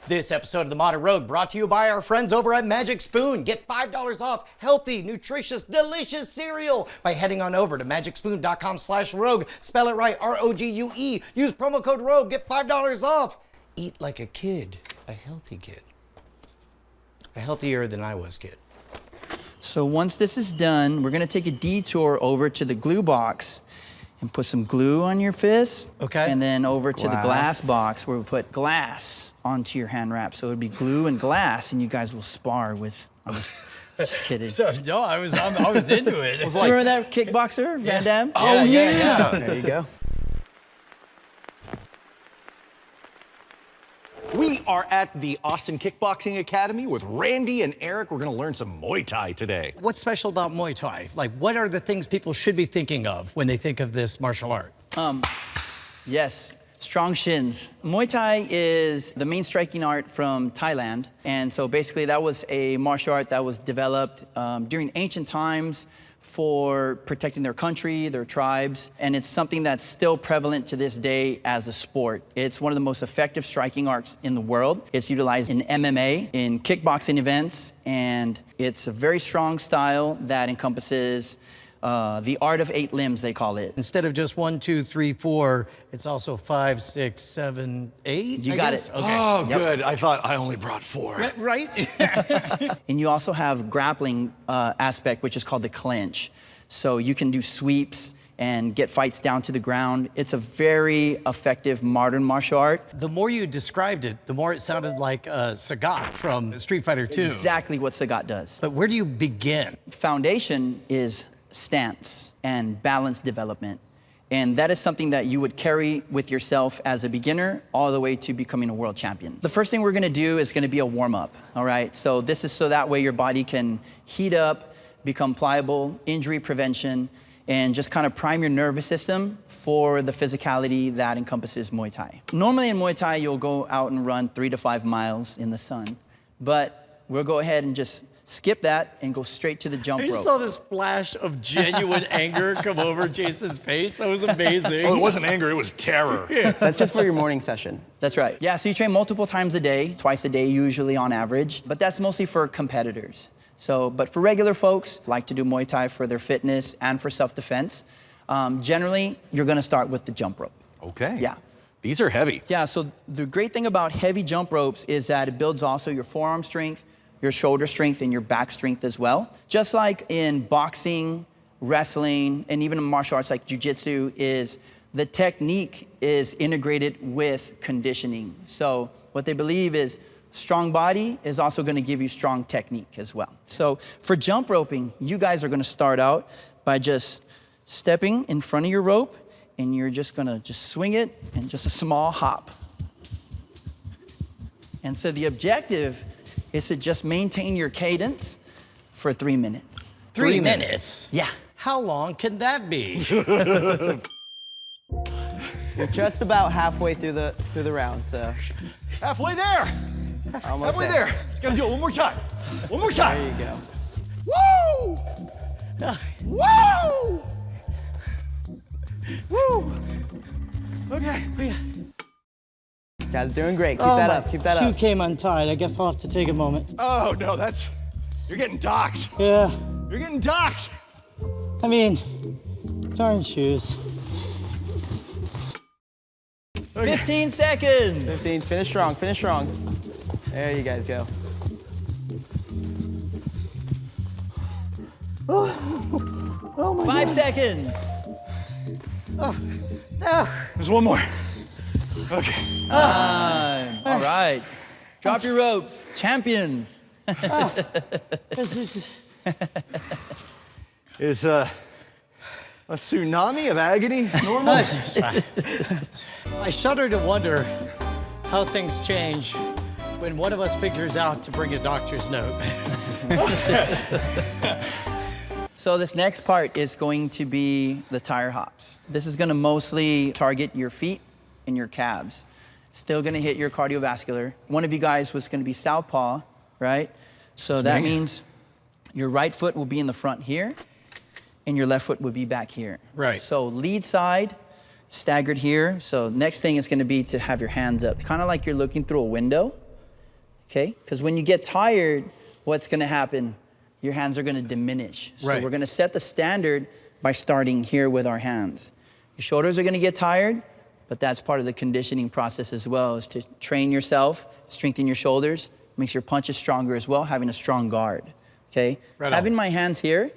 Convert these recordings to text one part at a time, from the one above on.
This episode of The Modern Rogue brought to you by our friends over at Magic Spoon. Get $5 off healthy, nutritious, delicious cereal by heading on over to magicspoon.com/rogue. Spell it right, R-O-G-U-E. Use promo code ROGUE, get $5 off. Eat like a kid, a healthy kid. A healthier than I was kid. So once this is done, we're gonna take a detour over to the glue box and put some glue on your fist. Okay. And then over to the glass box where we put glass onto your hand wrap. So it'd be glue and glass, and you guys will spar with. I'm just kidding. So no, I was into it. Remember that kickboxer, Van Damme? Oh yeah. There you go. We are at the Austin Kickboxing Academy with Randy and Eric. We're gonna learn some Muay Thai today. What's special about Muay Thai? Like, what are the things people should be thinking of when they think of this martial art? Yes, strong shins. Muay Thai is the main striking art from Thailand. And so basically that was a martial art that was developed during ancient times for protecting their country, their tribes, and it's something that's still prevalent to this day as a sport. It's one of the most effective striking arts in the world. It's utilized in MMA, in kickboxing events, and it's a very strong style that encompasses the art of 8 limbs, they call it. Instead of just 1, 2, 3, 4, it's also 5, 6, 7, 8. You got it. Okay. Oh, good. I thought I only brought 4. Right? And you also have grappling aspect, which is called the clinch. So you can do sweeps and get fights down to the ground. It's a very effective modern martial art. The more you described it, the more it sounded like Sagat from Street Fighter 2. Exactly what Sagat does. But where do you begin? Foundation is stance and balance development. And that is something that you would carry with yourself as a beginner all the way to becoming a world champion. The first thing we're gonna do is gonna be a warm-up, all right? So this is so that way your body can heat up, become pliable, injury prevention, and just kind of prime your nervous system for the physicality that encompasses Muay Thai. Normally in Muay Thai, you'll go out and run 3 to 5 miles in the sun, but we'll go ahead and just skip that and go straight to the jump I rope. just saw this flash of genuine anger come over Jason's face. That was amazing. Oh, it wasn't anger, it was terror. That's just for your morning session. That's right. Yeah, so you train multiple times a day, twice a day usually on average, but that's mostly for competitors. So, but for regular folks, like to do Muay Thai for their fitness and for self-defense, generally, you're gonna start with the jump rope. Okay. Yeah. These are heavy. Yeah, so the great thing about heavy jump ropes is that it builds also your forearm strength, your shoulder strength, and your back strength as well. Just like in boxing, wrestling, and even in martial arts like jiu-jitsu, is the technique is integrated with conditioning. So what they believe is strong body is also gonna give you strong technique as well. So for jump roping, you guys are gonna start out by just stepping in front of your rope, and you're just gonna just swing it and just a small hop. And so the objective is to just maintain your cadence for 3 minutes. 3 minutes? Yeah. How long can that be? We're just about halfway through the round, so. Halfway there. Almost Halfway there. Let's gotta do it one more time. One more time. There you go. Woo! Woo! Woo! Okay. Guys, doing great. Keep that up. Keep that shoe up. came untied. I guess I'll have to take a moment. Oh, no, you're getting docked. Yeah, You're getting docked. I mean, darn shoes. 15 seconds. 15. Finish strong. Finish strong. There you guys go. Oh my 5 seconds. There's one more. Okay. All right. Drop your ropes. Champions. Is a tsunami of agony normal? I shudder to wonder how things change when one of us figures out to bring a doctor's note. So this next part is going to be the tire hops. This is gonna mostly target your feet and your calves. Still gonna hit your cardiovascular. One of you guys was gonna be southpaw, right? So that means your right foot will be in the front here, and your left foot would be back here. Right. So lead side, staggered here. So next thing is gonna be to have your hands up, kind of like you're looking through a window, okay? Because when you get tired, what's gonna happen? Your hands are gonna diminish. So Right. we're gonna set the standard by starting here with our hands. Your shoulders are gonna get tired, but that's part of the conditioning process as well, is to train yourself, strengthen your shoulders, makes your punches stronger as well, having a strong guard, okay? Right on. Having my hands here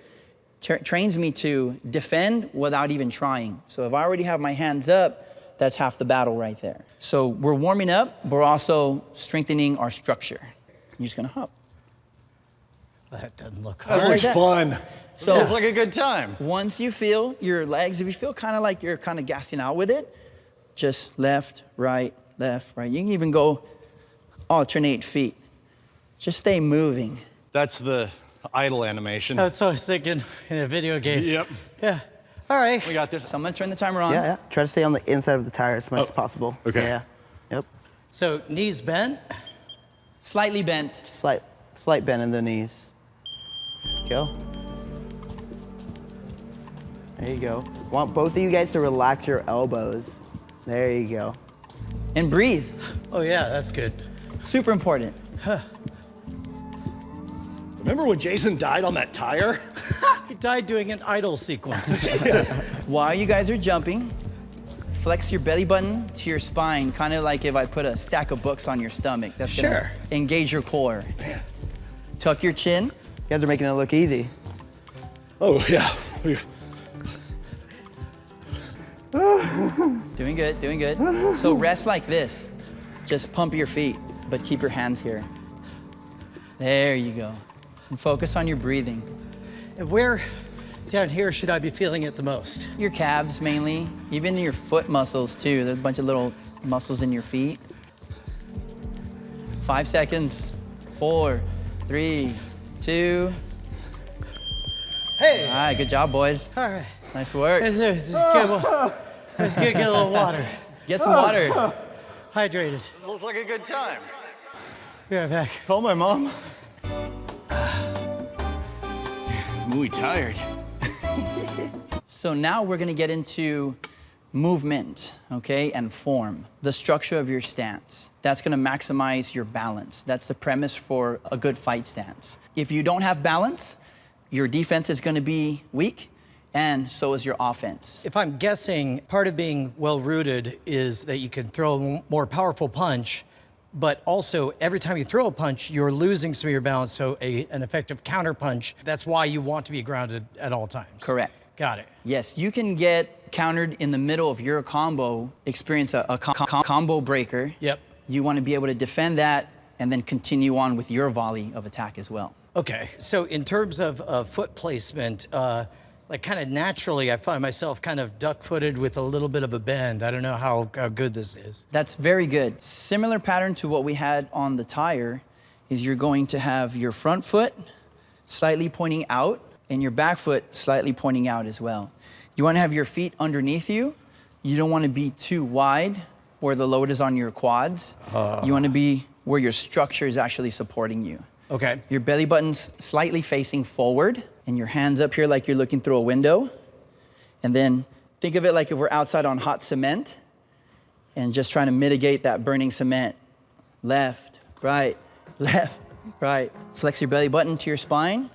trains me to defend without even trying. So if I already have my hands up, that's half the battle right there. So we're warming up, but we're also strengthening our structure. You're just gonna hop. That doesn't look That hard. looks fun. So Feels like a good time. once you feel your legs, if you feel kind of like you're kind of gassing out with it, just left, right. You can even go alternate feet. Just stay moving. That's the idle animation. That's what I was thinking in a video game. Yep. Yeah. All right. We got this. So I'm gonna turn the timer on. Yeah. Try to stay on the inside of the tire as much Oh, as possible. okay. Yeah. Yep. So knees bent. Slightly bent. Slight bend in the knees. Go. There you go. Want both of you guys to relax your elbows. There you go. And breathe. Oh yeah, that's good. Super important. Remember when Jason died on that tire? He died doing an idle sequence. While you guys are jumping, flex your belly button to your spine, kind of like if I put a stack of books on your stomach. That's Sure. gonna engage your core. Tuck your chin. You guys are making it look easy. Oh, yeah. Doing good, doing good. So rest like this. Just pump your feet, but keep your hands here. There you go. And focus on your breathing. And where down here should I be feeling it the most? Your calves mainly, even your foot muscles too. There's a bunch of little muscles in your feet. 5 seconds. 4, 3, 2. Hey. All right, good job, boys. All right. Nice work. Let's get a little water. Get some water. Hydrated. This looks like a good time. Be right back. Call my mom. Muy tired. So now we're gonna get into movement, okay, and form. The structure of your stance. That's gonna maximize your balance. That's the premise for a good fight stance. If you don't have balance, your defense is gonna be weak, and so is your offense. If I'm guessing, part of being well-rooted is that you can throw a more powerful punch, but also every time you throw a punch, you're losing some of your balance, so an effective counter punch. That's why you want to be grounded at all times. Correct. Got it. Yes, you can get countered in the middle of your combo, experience a combo breaker. Yep. You want to be able to defend that and then continue on with your volley of attack as well. Okay, so in terms of foot placement, like kind of naturally, I find myself kind of duck-footed with a little bit of a bend. I don't know how good this is. That's very good. Similar pattern to what we had on the tire is you're going to have your front foot slightly pointing out and your back foot slightly pointing out as well. You want to have your feet underneath you. You don't want to be too wide where the load is on your quads. You want to be where your structure is actually supporting you. Okay. Your belly button's slightly facing forward and your hands up here like you're looking through a window. And then think of it like if we're outside on hot cement and just trying to mitigate that burning cement. Left, right. Flex your belly button to your spine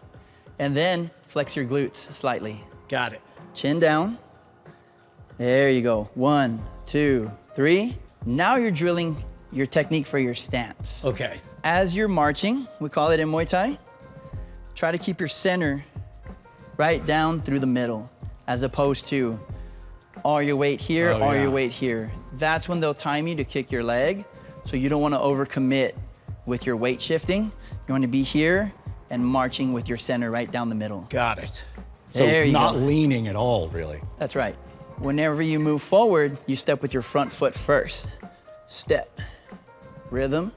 and then flex your glutes slightly. Got it. Chin down. There you go. 1, 2, 3. Now you're drilling your technique for your stance. Okay. As you're marching, we call it in Muay Thai, try to keep your center right down through the middle, as opposed to all your weight here, your weight here. That's when they'll time you to kick your leg, so you don't want to overcommit with your weight shifting. You want to be here and marching with your center right down the middle. Got it. So There you not go. leaning at all, really. That's right. Whenever you move forward, you step with your front foot first. Step, rhythm,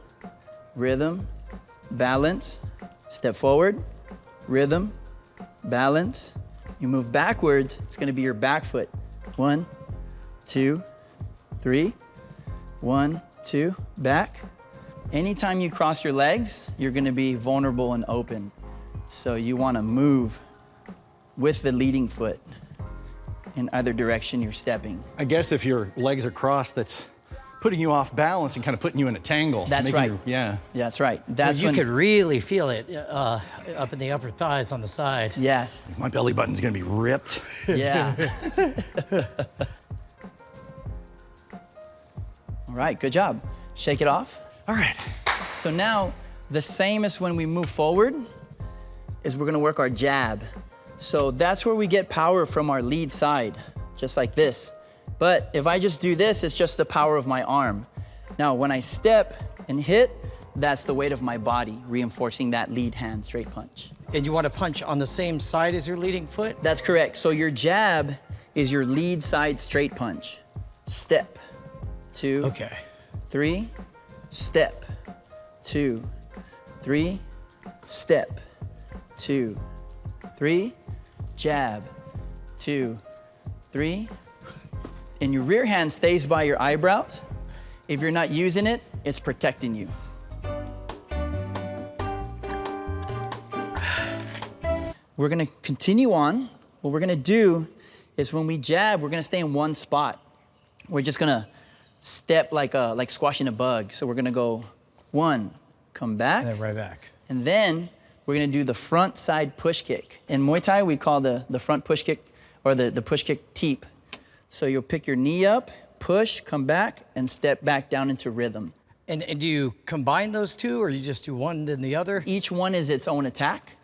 balance, step forward, rhythm, balance. You move backwards, it's gonna be your back foot. 1, 2, 3, 1, 2, back. Anytime you cross your legs, you're gonna be vulnerable and open. So you wanna move with the leading foot in either direction you're stepping. I guess if your legs are crossed, that's putting you off balance and kind of putting you in a tangle. That's making right. Yeah. That's right. That's You when, could really feel it up in the upper thighs on the side. Yes. My belly button's gonna be ripped. Yeah. All right, good job. Shake it off. All right. So now, the same as when we move forward, is we're gonna work our jab. So that's where we get power from our lead side, just like this. But if I just do this, it's just the power of my arm. Now, when I step and hit, that's the weight of my body, reinforcing that lead hand straight punch. And you want to punch on the same side as your leading foot? That's correct. So your jab is your lead side straight punch. Step, 2, Okay. 3, step, 2, 3, step, 2, 3, jab, 2, 3. And your rear hand stays by your eyebrows. If you're not using it, it's protecting you. We're gonna continue on. What we're gonna do is when we jab, we're gonna stay in one spot. We're just gonna step like squashing a bug. So we're gonna go 1, come back. And then right back. And then we're gonna do the front side push kick. In Muay Thai, we call the front push kick, or the push kick teep. So you'll pick your knee up, push, come back, and step back down into rhythm. And do you combine those two, or you just do one then the other? Each one is its own attack.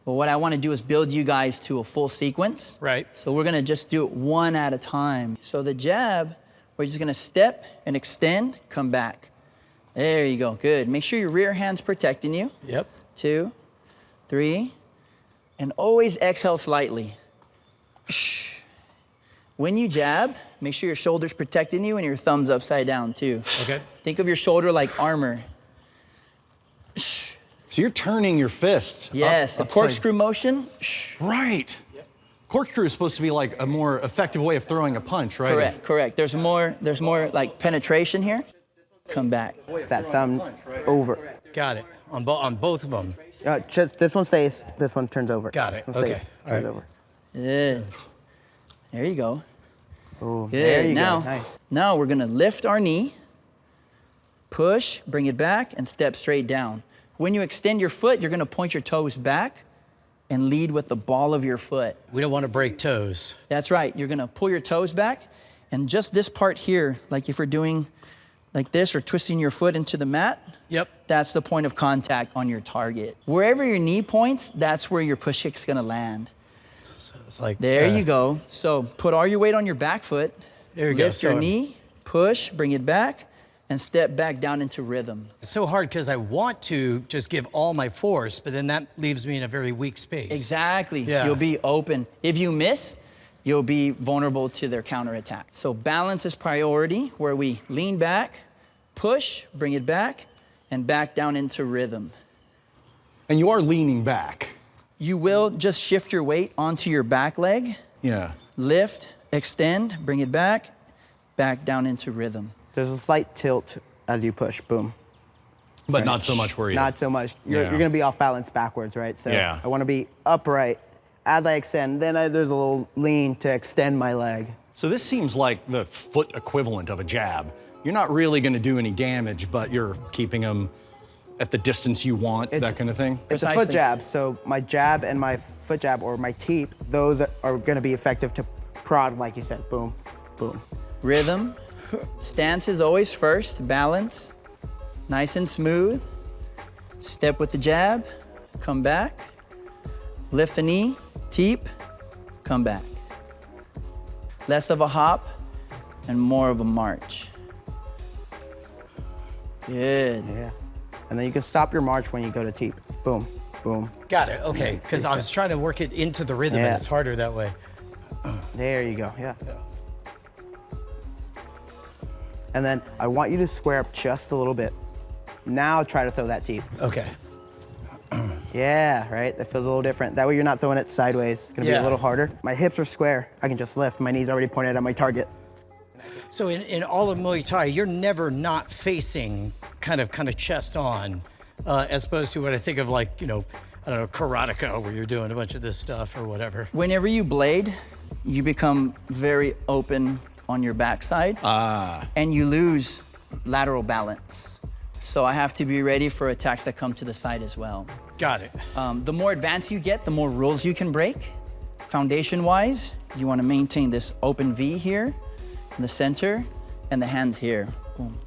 But what I wanna do is build you guys to a full sequence. Right. So we're gonna just do it one at a time. So the jab, we're just gonna step and extend, come back. There you go, good. Make sure your rear hand's protecting you. Yep. 2, 3, and always exhale slightly. Shh. When you jab, make sure your shoulder's protecting you and your thumb's upside down too. Okay. Think of your shoulder like armor. Shh. So you're turning your fist. Yes, a upside- corkscrew motion. Shh. Right. Yep. Corkscrew is supposed to be like a more effective way of throwing a punch, right? Correct, correct. There's more like penetration here. Come back. That thumb over. Got it. On both of them. Just, this one stays, this one turns over. Got it. This one stays, Okay. All turns right. over. Good. There you go. Ooh, Good. there you now, go. Nice. now we're gonna lift our knee, push, bring it back, and step straight down. When you extend your foot, you're gonna point your toes back and lead with the ball of your foot. We don't want to break toes. That's right. You're gonna pull your toes back, and just this part here, like if you're doing like this or twisting your foot into the mat, Yep. that's the point of contact on your target. Wherever your knee points, that's where your push kick's gonna land. So it's like There you go. So put all your weight on your back foot. There you go. Lift your So- knee, push, bring it back, and step back down into rhythm. It's so hard because I want to just give all my force, but then that leaves me in a very weak space. Exactly. Yeah. You'll be open. If you miss, you'll be vulnerable to their counterattack. So balance is priority, where we lean back, push, bring it back, and back down into rhythm. And you are leaning back. You will just shift your weight onto your back leg, Yeah. lift, extend, bring it back down into rhythm. There's a slight tilt as you push, boom. But not so much where you. Not so much. You're gonna be off balance backwards, right? So Yeah. I wanna be upright as I extend. Then there's a little lean to extend my leg. So this seems like the foot equivalent of a jab. You're not really going to do any damage, but you're keeping them at the distance you want, that kind of thing. It's a foot Precisely. jab, so my jab and my foot jab or my teep, those are gonna be effective to prod, like you said, boom, boom. Rhythm. Stance is always first, balance, nice and smooth. Step with the jab, come back. Lift the knee, teep, come back. Less of a hop and more of a march. Good. Yeah. And then you can stop your march when you go to teep. Boom, boom. Got it. Okay. Because I was trying to work it into the rhythm, and Yeah. it's harder that way. There you go, yeah. And then I want you to square up just a little bit. Now try to throw that teep. Okay. Yeah, right? That feels a little different. That way you're not throwing it sideways. It's gonna be Yeah. a little harder. My hips are square. I can just lift. My knees already pointed at my target. So in all of Muay Thai, you're never not facing kind of chest on, as opposed to what I think of like, I don't know, karateka, where you're doing a bunch of this stuff or whatever. Whenever you blade, you become very open on your backside. And you lose lateral balance. So I have to be ready for attacks that come to the side as well. Got it. The more advanced you get, the more rules you can break. Foundation-wise, you want to maintain this open V here, in the center, and the hands here. Boom,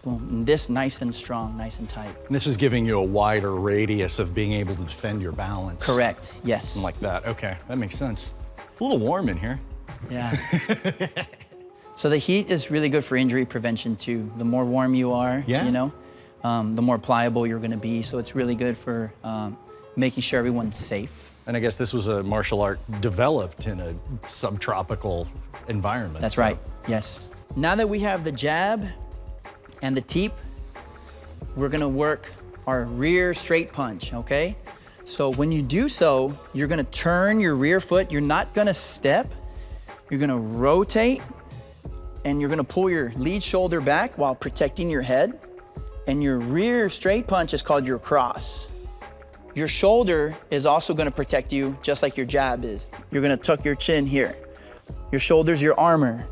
boom. And this nice and strong, nice and tight. And this is giving you a wider radius of being able to defend your balance. Correct, yes. Like that, okay, that makes sense. It's a little warm in here. Yeah. So the heat is really good for injury prevention too. The more warm you are, yeah. you know, the more pliable you're gonna be. So it's really good for making sure everyone's safe. And I guess this was a martial art developed in a subtropical environment. That's right, yes. Now that we have the jab and the teep, we're gonna work our rear straight punch, okay? So when you do so, you're gonna turn your rear foot. You're not gonna step. You're gonna rotate, and you're gonna pull your lead shoulder back while protecting your head. And your rear straight punch is called your cross. Your shoulder is also gonna protect you just like your jab is. You're gonna tuck your chin here. Your shoulder's your armor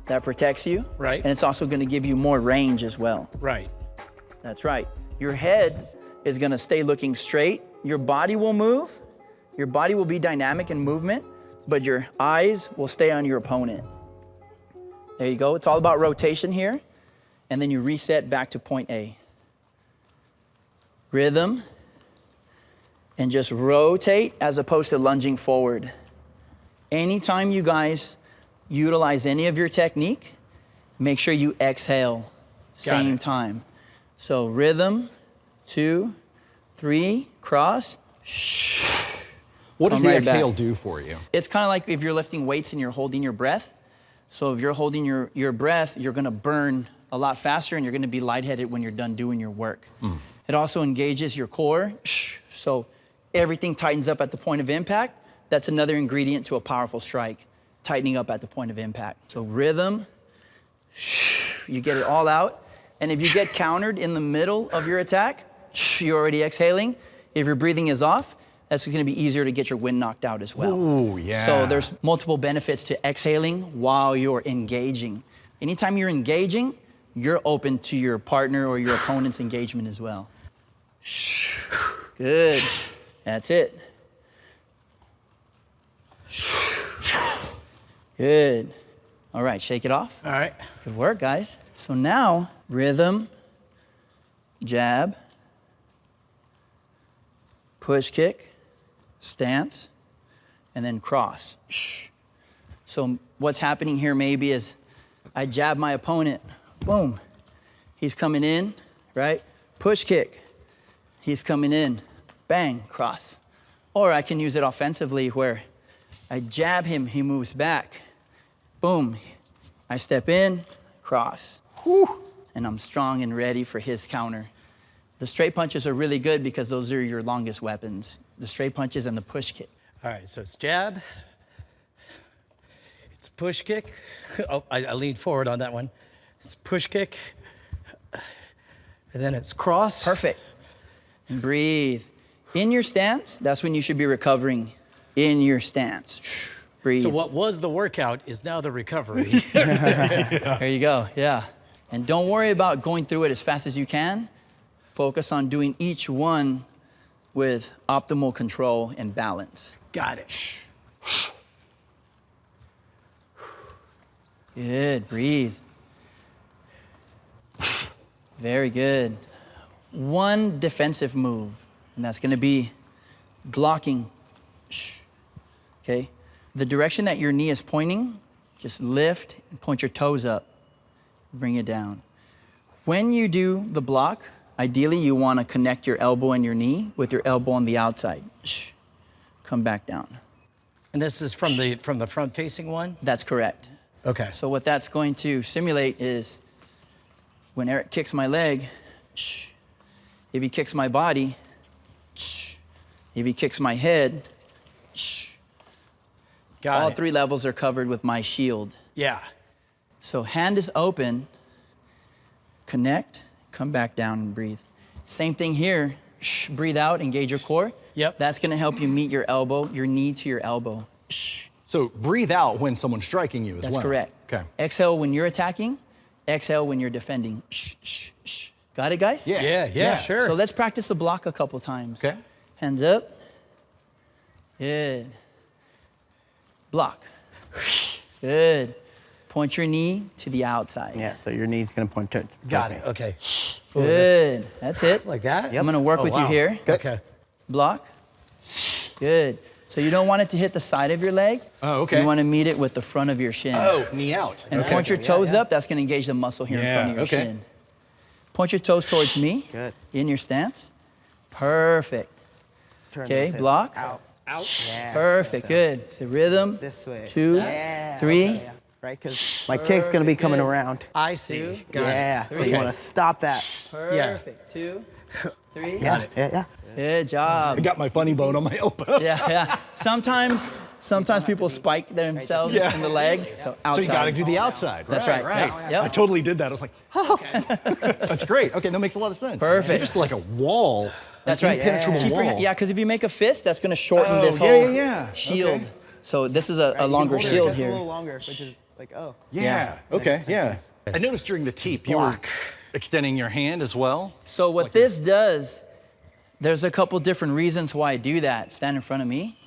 that protects you. Right. And it's also gonna give you more range as well. Right. That's right. Your head is gonna stay looking straight. Your body will move. Your body will be dynamic in movement, but your eyes will stay on your opponent. There you go. It's all about rotation here. And then you reset back to point A. Rhythm. And just rotate as opposed to lunging forward. Anytime you guys utilize any of your technique, make sure you exhale same time. So rhythm, 2, 3, cross. What does Come the right exhale back. do for you? It's kind of like if you're lifting weights and you're holding your breath. So if you're holding your breath, you're gonna burn a lot faster and you're gonna be lightheaded when you're done doing your work. It also engages your core. So everything tightens up at the point of impact. That's another ingredient to a powerful strike, tightening up at the point of impact. So rhythm, you get it all out. And if you get countered in the middle of your attack, you're already exhaling. If your breathing is off, that's gonna be easier to get your wind knocked out as well. Ooh, yeah. So there's multiple benefits to exhaling while you're engaging. Anytime you're engaging, you're open to your partner or your opponent's engagement as well. Good. That's it. Good. All right, shake it off. All right. Good work, guys. So now, rhythm, jab, push kick, stance, and then cross. So what's happening here maybe is I jab my opponent, boom. He's coming in, right? Push kick. He's coming in, bang, cross. Or I can use it offensively where I jab him, he moves back, boom. I step in, cross. And I'm strong and ready for his counter. The straight punches are really good because those are your longest weapons. The straight punches and the push kick. All right, so it's jab. It's push kick. Oh, I leaned forward on that one. It's push kick. And then it's cross. Perfect. And breathe. In your stance, that's when you should be recovering. In your stance. Breathe. So what was the workout is now the recovery. There you go, yeah. And don't worry about going through it as fast as you can. Focus on doing each one with optimal control and balance. Got it. Good, breathe. Very good. One defensive move, and that's gonna be blocking. Okay? The direction that your knee is pointing, just lift and point your toes up. Bring it down. When you do the block, ideally you wanna connect your elbow and your knee with your elbow on the outside. Come back down. And this is from the front facing one? That's correct. Okay. So what that's going to simulate is when Eric kicks my leg, if he kicks my body, if he kicks my head, Got all it. 3 levels are covered with my shield. Yeah. So hand is open, connect, come back down and breathe. Same thing here, breathe out, engage your core. Yep. That's gonna help you meet your elbow, your knee to your elbow. So breathe out when someone's striking you as well. That's correct. Okay. Exhale when you're attacking, Exhale when you're defending. Shh, shh, shh. Got it, guys? Yeah, sure. So let's practice the block a couple times. Okay. Hands up. Good. Block. Good. Point your knee to the outside. Yeah, so your knee's gonna point to. Got it. Okay. Good. That's it. Like that? I'm gonna work with you here. Okay. Block. Good. So you don't want it to hit the side of your leg. Oh, okay. You want to meet it with the front of your shin. Oh, knee out. And point your toes up. That's going to engage the muscle here in front of your shin. Point your toes towards me. Good. In your stance. Perfect. Turn Okay, this hip block. Out. Yeah. Perfect. Good. It's a rhythm. This way. 2, Yeah. 3. Okay, yeah. Right, because my kick's gonna be coming around. I see. Got Yeah. it. So you want to stop that. Perfect. 2, 3. Got it. Yeah. Good job. I got my funny bone on my elbow. Yeah. Sometimes people spike themselves in the leg. So outside. So you got to do the outside. That's right. Yep. I totally did that. I was like, oh, that's great. Okay, that makes a lot of sense. Perfect. It's just like a wall. That's an right. impenetrable Keep your wall. hand, because if you make a fist, that's going to shorten this yeah, whole yeah. shield. Okay. So this is a You longer can hold it shield just here. a little longer, which is like, oh. Yeah. Okay. Yeah. I noticed during the teep you were extending your hand as well. So what this does, there's a couple different reasons why I do that. Stand in front of me.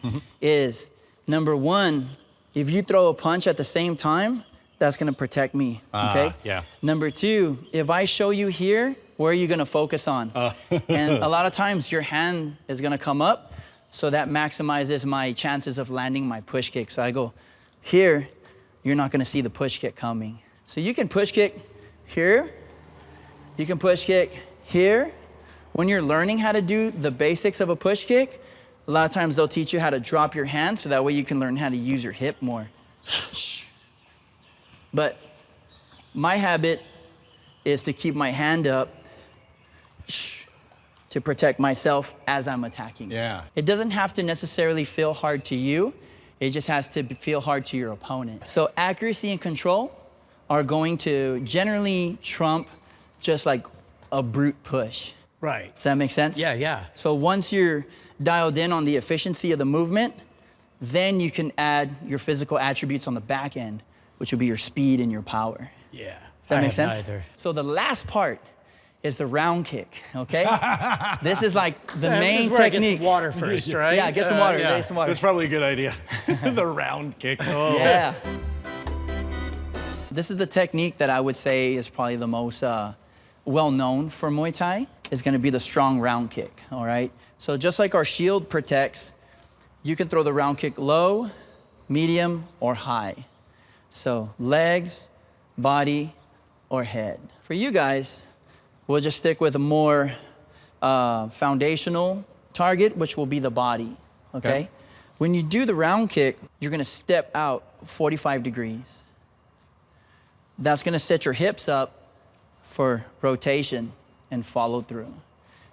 Is number one, if you throw a punch at the same time, that's going to protect me. Okay. Yeah. Number two, if I show you here, where are you going to focus on? And a lot of times your hand is going to come up, so that maximizes my chances of landing my push kick. So I go here, you're not going to see the push kick coming. So you can push kick here. You can push kick here. When you're learning how to do the basics of a push kick, a lot of times they'll teach you how to drop your hand so that way you can learn how to use your hip more. But my habit is to keep my hand up to protect myself as I'm attacking. Yeah. It doesn't have to necessarily feel hard to you. It just has to feel hard to your opponent. So accuracy and control are going to generally trump just like a brute push. Right. Does that make sense? Yeah. So once you're dialed in on the efficiency of the movement, then you can add your physical attributes on the back end, which will be your speed and your power. Yeah. Does that make sense? So the last part is the round kick, okay? This is like the main technique. Get some water first, right? Yeah, get some water. Yeah. Get some water. That's probably a good idea. The round kick. Oh. Yeah. This is the technique that I would say is probably the most well-known for Muay Thai, is gonna be the strong round kick, all right? So just like our shield protects, you can throw the round kick low, medium, or high. So legs, body, or head. For you guys, we'll just stick with a more foundational target, which will be the body, okay? When you do the round kick, you're gonna step out 45 degrees. That's gonna set your hips up for rotation and follow through.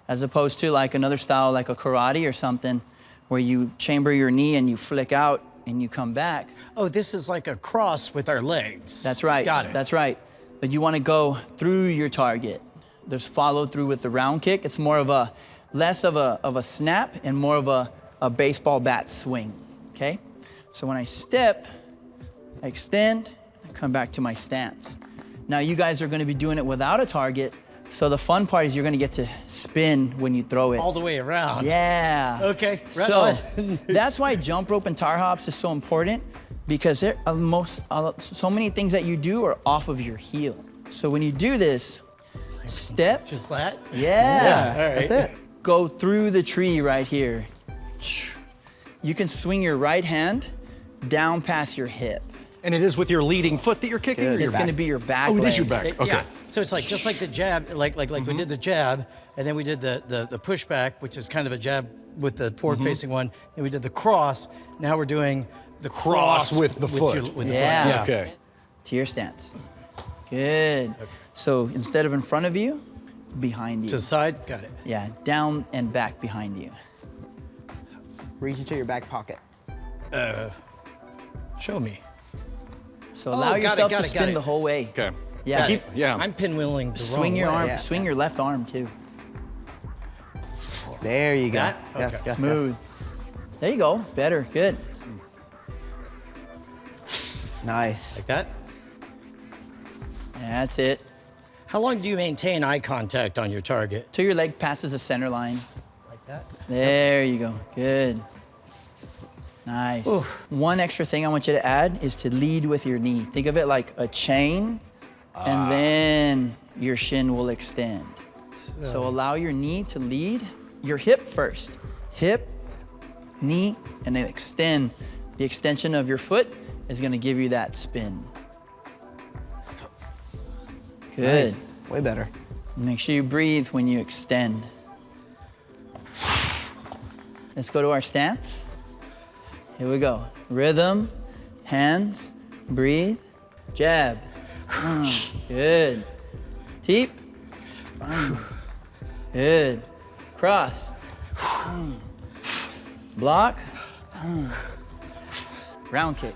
As opposed to like another style, like a karate or something, where you chamber your knee and you flick out and you come back. Oh, this is like a cross with our legs. That's right. Got it. That's right. But you want to go through your target. There's follow through with the round kick. It's more of a, less of a snap and more of a baseball bat swing, okay? So when I step, I extend, I come back to my stance. Now you guys are gonna be doing it without a target, so the fun part is you're gonna get to spin when you throw it. All the way around. Yeah. Okay, right So on. that's why jump rope and tar hops is so important, because so many things that you do are off of your heel. So when you do this, step. Just that? Yeah. All right. That's it. Go through the tree right here. You can swing your right hand down past your hip. And it is with your leading foot that you're kicking? Or your It's back? gonna be your back Oh, it leg. is your back. Okay. Yeah. So it's like just like the jab, like we did the jab, and then we did the pushback, which is kind of a jab with the forward-facing one. Then we did the cross. Now we're doing the cross with the foot. With the Yeah. foot. Okay. To your stance. Good. So instead of in front of you, behind you. To the side. Got it. Yeah, down and back behind you. Reach into your back pocket. Show me. So allow got it, yourself got to it, spin got it. the whole way. Okay. Yeah. Got it. Yeah. I'm pinwheeling the Swing wrong your way. arm, Yeah. swing your left arm too. There you go. That? Yes, Okay. yes, Smooth. There you go. Better. Good. Nice. Like that. That's it. How long do you maintain eye contact on your target? Till your leg passes the center line. Like that? There you go. Good. Nice. Ooh. One extra thing I want you to add is to lead with your knee. Think of it like a chain, and then your shin will extend. So allow your knee to lead your hip first. Hip, knee, and then extend. The extension of your foot is gonna give you that spin. Good. Nice. Way better. Make sure you breathe when you extend. Let's go to our stance. Here we go. Rhythm, hands, breathe, jab. Good. Teep. Good. Cross. Block. Round kick.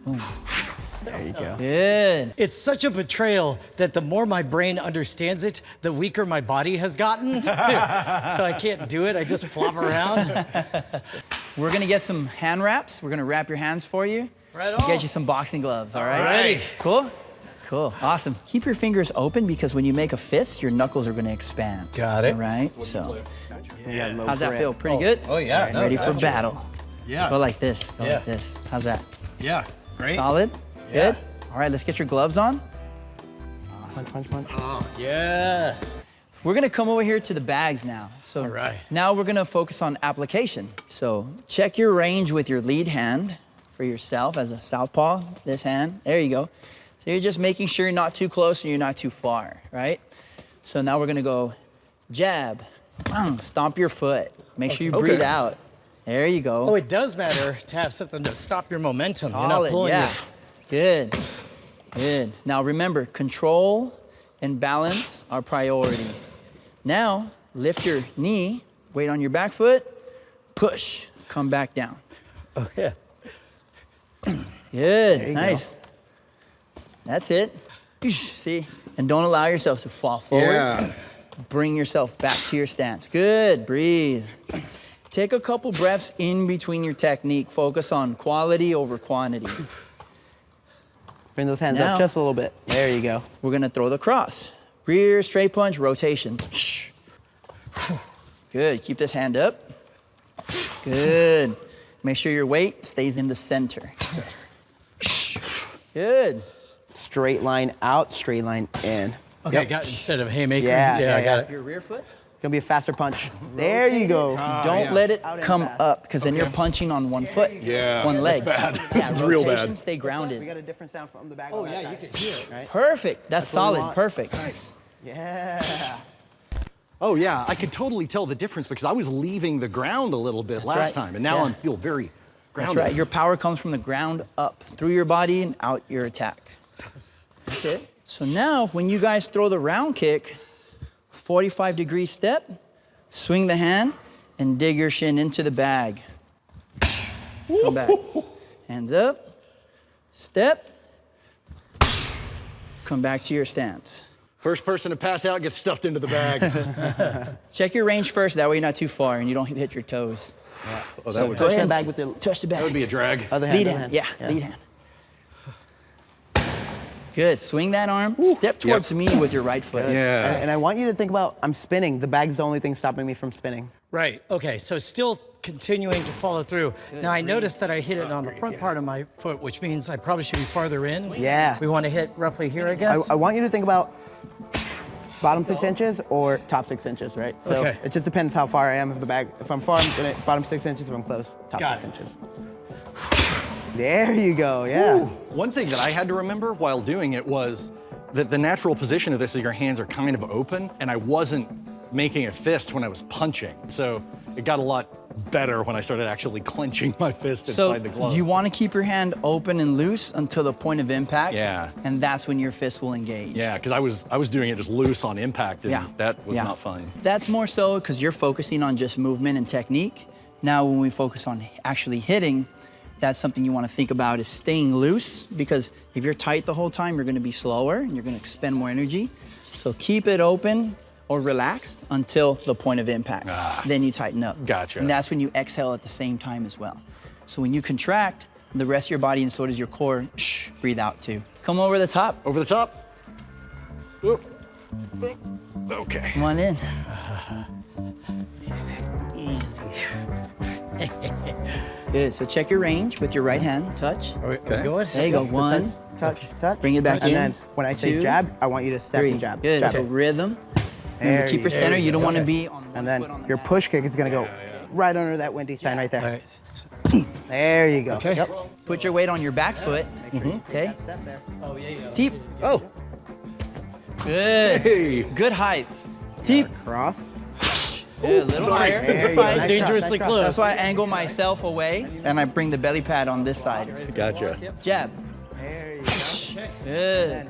Boom. There you go. Good. It's such a betrayal that the more my brain understands it, the weaker my body has gotten. So I can't do it, I just flop around. We're gonna get some hand wraps. We're gonna wrap your hands for you. Right on. Get you some boxing gloves, all right? Ready. Cool? Cool, awesome. Keep your fingers open because when you make a fist, your knuckles are gonna expand. Got it. All right, so. Yeah, low How's that grip. feel? Pretty good? Oh yeah. Ready for battle. Yeah. Go like this, go Yeah. like this. How's that? Yeah. Great. Solid? Yeah. Good? All right, let's get your gloves on. Punch, punch, punch. Oh, yes. We're gonna come over here to the bags now. So All right. now we're gonna focus on application. So check your range with your lead hand for yourself as a southpaw, this hand, there you go. So you're just making sure you're not too close and you're not too far, right? So now we're gonna go jab, stomp your foot. Make sure you breathe out. There you go. Oh, it does matter to have something to stop your momentum. You're not Solid, pulling yeah. it. Good, good. Now remember, control and balance are priority. Now, lift your knee, weight on your back foot, push, come back down. Oh, yeah. Good, you nice. That's it. See, and don't allow yourself to fall forward. Yeah. Bring yourself back to your stance. Good, breathe. Take a couple breaths in between your technique. Focus on quality over quantity. Bring those hands Now- up just a little bit. There you go. We're gonna throw the cross. Rear, straight punch, rotation. Good, keep this hand up. Good. Make sure your weight stays in the center. Good. Straight line out, straight line in. Okay, Yep. got it instead of haymaker. Yeah, I got it. Your rear foot. Gonna be a faster punch. There you go. Don't let it Out and come fast. up, because then you're punching on one foot, Yeah, one leg. that's bad. Yeah, It's real rotation, bad. stay We grounded. got a different sound from the back. Oh, on that yeah, side. you can hear it. Right? Perfect. That's what we solid. want. Perfect. Yeah. Oh yeah, I could totally tell the difference because I was leaving the ground a little bit last right. time, and now Yeah. I feel very That's grounded. right. Your power comes from the ground up, through your body and out your attack. That's it. So now, when you guys throw the round kick, 45-degree step, swing the hand, and dig your shin into the bag. Come back. Hands up, step, come back to your stance. First person to pass out gets stuffed into the bag. Check your range first, that way you're not too far and you don't hit your toes. Oh, So would go Touch ahead. the bag with your Touch the bag. that would be a drag. other hand. Lead other hand, yeah, lead hand. Good, swing that arm, step towards me with your right foot. Yeah. And I want you to think about, I'm spinning. The bag's the only thing stopping me from spinning. Right, okay, so still continuing to follow through. Now I noticed that I hit it on the front part of my foot, which means I probably should be farther in. Yeah. We want to hit roughly here, I guess. I want you to think about bottom 6 inches or top 6 inches, right? So Okay. it just depends how far I am of the bag. If I'm far, I'm gonna bottom 6 inches. If I'm close, top Got 6 it. inches. There you go, yeah. One thing that I had to remember while doing it was that the natural position of this is your hands are kind of open, and I wasn't making a fist when I was punching. So it got a lot better when I started actually clenching my fist So inside the glove. you want to keep your hand open and loose until the point of impact. Yeah. And that's when your fist will engage. Yeah, because I was doing it just loose on impact, and Yeah. that was Yeah. not fun. That's more so because you're focusing on just movement and technique. Now when we focus on actually hitting, that's something you want to think about is staying loose, because if you're tight the whole time, you're going to be slower and you're going to expend more energy. So keep it open or relaxed until the point of impact. Then you tighten up. Gotcha. And that's when you exhale at the same time as well. So when you contract, the rest of your body, and so does your core. Breathe out too. Come over the top. Over the top. Oop. Okay. Come on in. Easy. Good. So check your range with your right hand. Touch. Are we good? There you go. One. Touch, touch. Bring it back and in. then when I say Two, jab, I want you to step 3. and jab. Good. Jab. So rhythm. There Keep your center. You don't want to be on one And then foot on the your mat. push kick is gonna go right under that windy sign right there. All right. There you go. Okay. Yep. Put your weight on your back foot. Okay. Step there. Oh, yeah. Teep. Oh, Good. Hey. Good height. Teep. cross. Good. A little higher. There You're you go. fine. Nice Dangerously cross, nice close. That's why I angle myself away and I bring the belly pad on this side. Gotcha. Jab. cross. There you go. Good.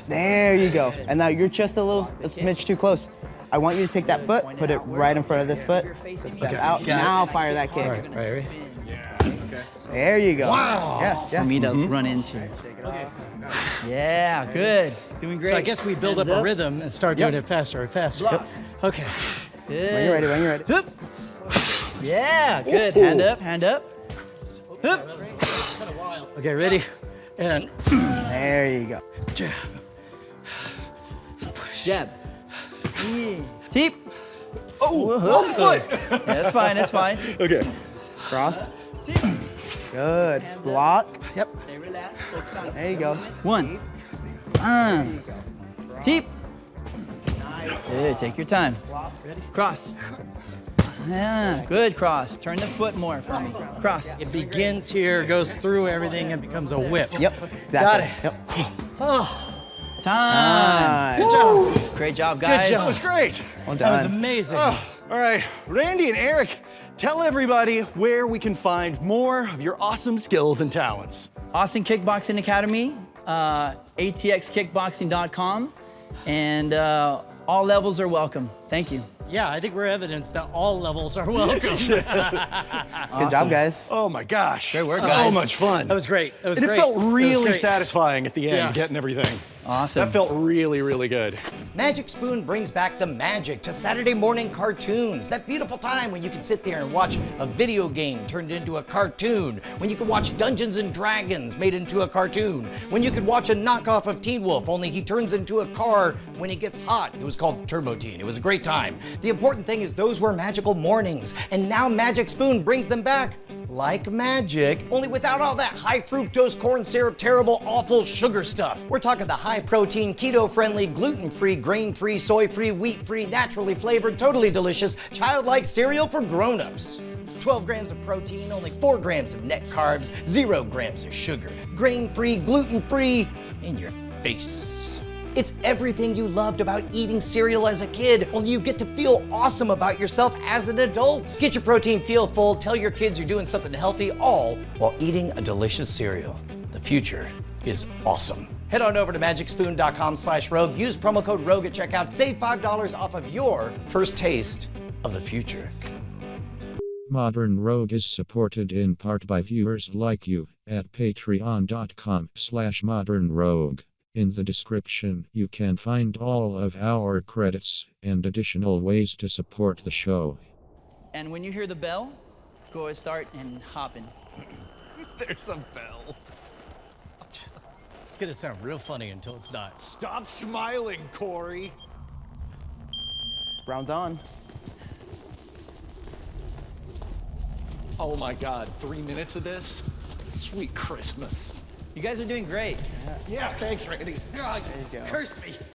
There you go. And now you're just a smidge too close. I want you to take that foot, put it right in front of this foot, step out, now fire that kick. All right, ready? There you go. Wow. Yes, For yes. me to run into. Yeah, good. Doing great. So I guess we build up Hands a rhythm and start doing it faster and faster. Block. Okay. Good. When you're ready, when you're ready. Hoop. Yeah, good. Hand up, hand up. Hoop. Okay, ready? And There you go. jab. Jab. Yeah. Teep. Oh, foot. Yeah, that's fine, that's fine. Okay. Cross. Teep. Good. Block. Yep. Stay relaxed. Focus on it. There you go. 1. Teep. Good, take your time. Cross. Yeah, good cross. Turn the foot more for me. Cross. It begins here, goes through everything, and becomes a whip. Yep. Exactly. Got it. Yep. Time. Nice. Job. Great job, guys. job. That was great. Well That was done. amazing. Oh, all right, Randy and Eric, tell everybody where we can find more of your awesome skills and talents. Austin Kickboxing Academy, ATXKickboxing.com, and all levels are welcome. Thank you. Yeah, I think we're evidence that all levels are welcome. Good job, guys. Oh my gosh. Great work, So guys. much fun. That was great. That was and great. it felt That was really great. satisfying at the end, Yeah. getting everything. Awesome. That felt really, really good. Magic Spoon brings back the magic to Saturday morning cartoons. That beautiful time when you can sit there and watch a video game turned into a cartoon. When you can watch Dungeons and Dragons made into a cartoon. When you could watch a knockoff of Teen Wolf, only he turns into a car when he gets hot. It was called Turbo Teen. It was a great time. The important thing is those were magical mornings. And now Magic Spoon brings them back like magic, only without all that high fructose corn syrup, terrible, awful sugar stuff. We're talking the high protein, keto friendly, gluten free, grain free, soy free, wheat free, naturally flavored, totally delicious, childlike cereal for grown-ups. 12 grams of protein, only 4 grams of net carbs, 0 grams of sugar, grain free, gluten free, in your face. It's everything you loved about eating cereal as a kid, only you get to feel awesome about yourself as an adult. Get your protein, feel full, tell your kids you're doing something healthy, all while eating a delicious cereal. The future is awesome. Head on over to magicspoon.com/rogue, use promo code ROGUE at checkout, save $5 off of your first taste of the future. Modern Rogue is supported in part by viewers like you at patreon.com/modernrogue. In the description, you can find all of our credits and additional ways to support the show. And when you hear the bell, go and start and hopping. There's a bell. It's gonna sound real funny until it's not. Stop smiling, Cory. Round's on. Oh my God, 3 minutes of this? Sweet Christmas. You guys are doing great. Yeah, thanks, Randy. Curse me.